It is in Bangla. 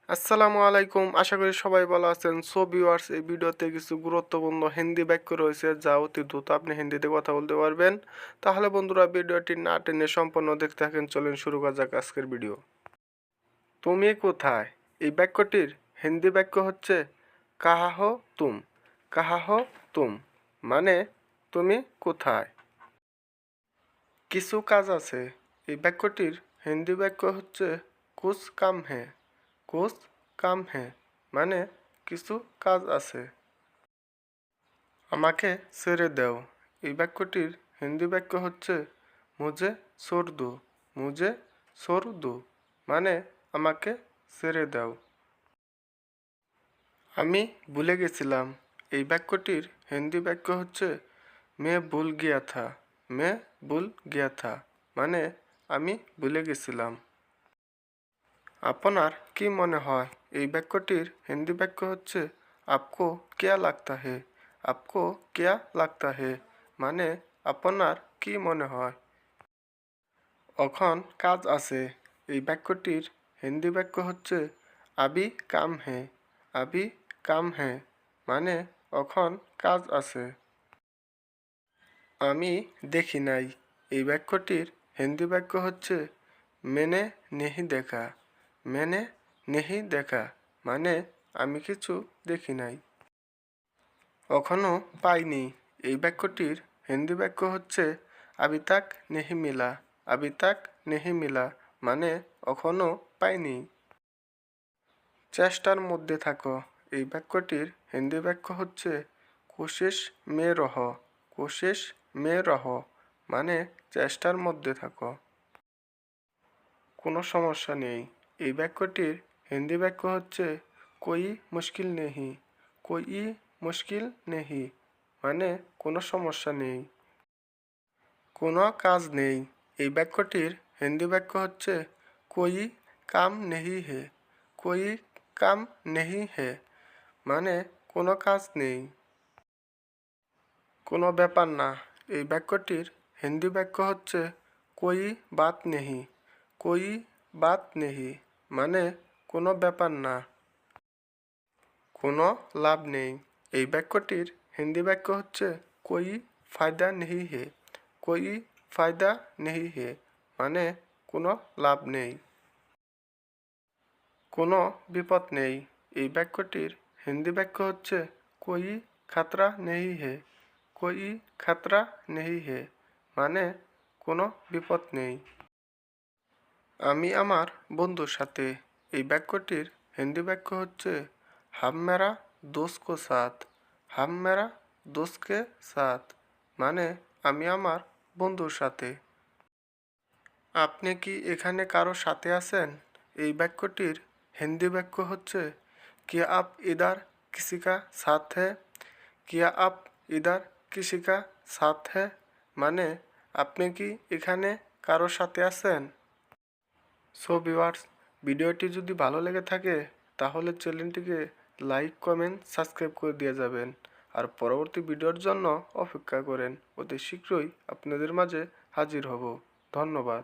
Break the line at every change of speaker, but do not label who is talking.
আসসালামু আলাইকুম, আশা করি সবাই ভালো আছেন। সো ভিউয়ার্স, এই ভিডিওতে কিছু গুরুত্বপূর্ণ হিন্দি বাক্য রয়েছে যা অতি দ্রুত আপনি হিন্দিতে কথা বলতে পারবেন। তাহলে বন্ধুরা, ভিডিওটি না টেনে সম্পূর্ণ দেখতে থাকেন। চলেন শুরু করা যাক আজকের ভিডিও। তুমি কোথায়? এই বাক্যটির হিন্দি বাক্য হচ্ছে কাহা হো তুম। কাহা হো তুম মানে তুমি কোথায়। কিছু কাজ আছে। এই বাক্যটির হিন্দি বাক্য হচ্ছে কুছ কাম হ্যাঁ। কুছ কাম হ্যাঁ মানে কিছু কাজ আছে। আমাকে ছেড়ে দাও। এই বাক্যটির হিন্দি বাক্য হচ্ছে মুঝে ছোড় দো। মুঝে ছোড় দো মানে আমাকে ছেড়ে দাও। আমি ভুলে গেছিলাম। এই বাক্যটির হিন্দি বাক্য হচ্ছে মে ভুল গিয়া থা। মে ভুল গিয়া থা মানে আমি ভুলে গেছিলাম। আপনার কি মনে হয়? এই বাক্যটির হিন্দি বাক্য হচ্ছে আপকো কেয়া লাগতা হে। আপকো কেয়া লাগতা হে মানে আপনার কি মনে হয়। এখন কাজ আছে। এই বাক্যটির হিন্দি বাক্য হচ্ছে আবি কাম হে। আবি কাম হে মানে এখন কাজ আছে। আমি দেখি নাই। এই বাক্যটির হিন্দি বাক্য হচ্ছে মেনে নেহি দেখা। মেনে নেহি দেখা মানে আমি কিছু দেখি নাই। এখনো পাইনি। এই বাক্যটির হিন্দি বাক্য হচ্ছে আবি তাক নেহি মিলা। আবি তাক নেহি মিলা মানে এখনো পাইনি। চেষ্টার মধ্যে থাকো। এই বাক্যটির হিন্দি বাক্য হচ্ছে কোশিশ মে রহ। কোশিশ মে রহ মানে চেষ্টার মধ্যে থাকো। কোনো সমস্যা নেই। এই বাক্যটির হিন্দি বাক্য হচ্ছে কোই মুশকিল নেহি। কোই মুশকিল নেহি মানে কোনো সমস্যা নেই। কোনো কাজ নেই। এই বাক্যটির হিন্দি বাক্য হচ্ছে কোই কাম নেহি হে। কোই কাম নেহি হে মানে কোনো কাজ নেই। কোনো ব্যাপার না। এই বাক্যটির হিন্দি বাক্য হচ্ছে কোই বাত নেহি। কোই বাত নেহি মানে কোনো ব্যাপার না। কোনো লাভ নেই। এই বাক্যটির হিন্দি বাক্য হচ্ছে কোই ফায়দা নেহি হে। কোই ফায়দা নেহি হে মানে কোনো লাভ নেই। কোনো বিপদ নেই। এই বাক্যটির হিন্দি বাক্য হচ্ছে কোই খাতরা নেহি হে। কোই খাতরা নেহি হে মানে কোনো বিপদ নেই। আমি আমার বন্ধুর সাথে। এই বাক্যটির হিন্দি বাক্য হচ্ছে হাম মেরা দোস্ত কো সাথ। হাম মেরা দোস্ত কে সাথ মানে আমি আমার বন্ধুর সাথে। আপনি কি এখানে কারো সাথে আছেন? এই বাক্যটির হিন্দি বাক্য হচ্ছে কিয়া আপ ইদার কিসি কা সাথ হ্যায়। কিয়া আপ ইদার কিসি কা সাথ হ্যায় মানে আপনি কি এখানে কারো সাথে আছেন? সো ভিউয়ার্স, ভিডিওটি যদি ভালো লেগে থাকে তাহলে চ্যানেলটিকে লাইক কমেন্ট সাবস্ক্রাইব করে দিয়ে যাবেন। আর পরবর্তী ভিডিওর জন্য অপেক্ষা করেন। অতি শীঘ্রই আপনাদের মাঝে হাজির হব। ধন্যবাদ।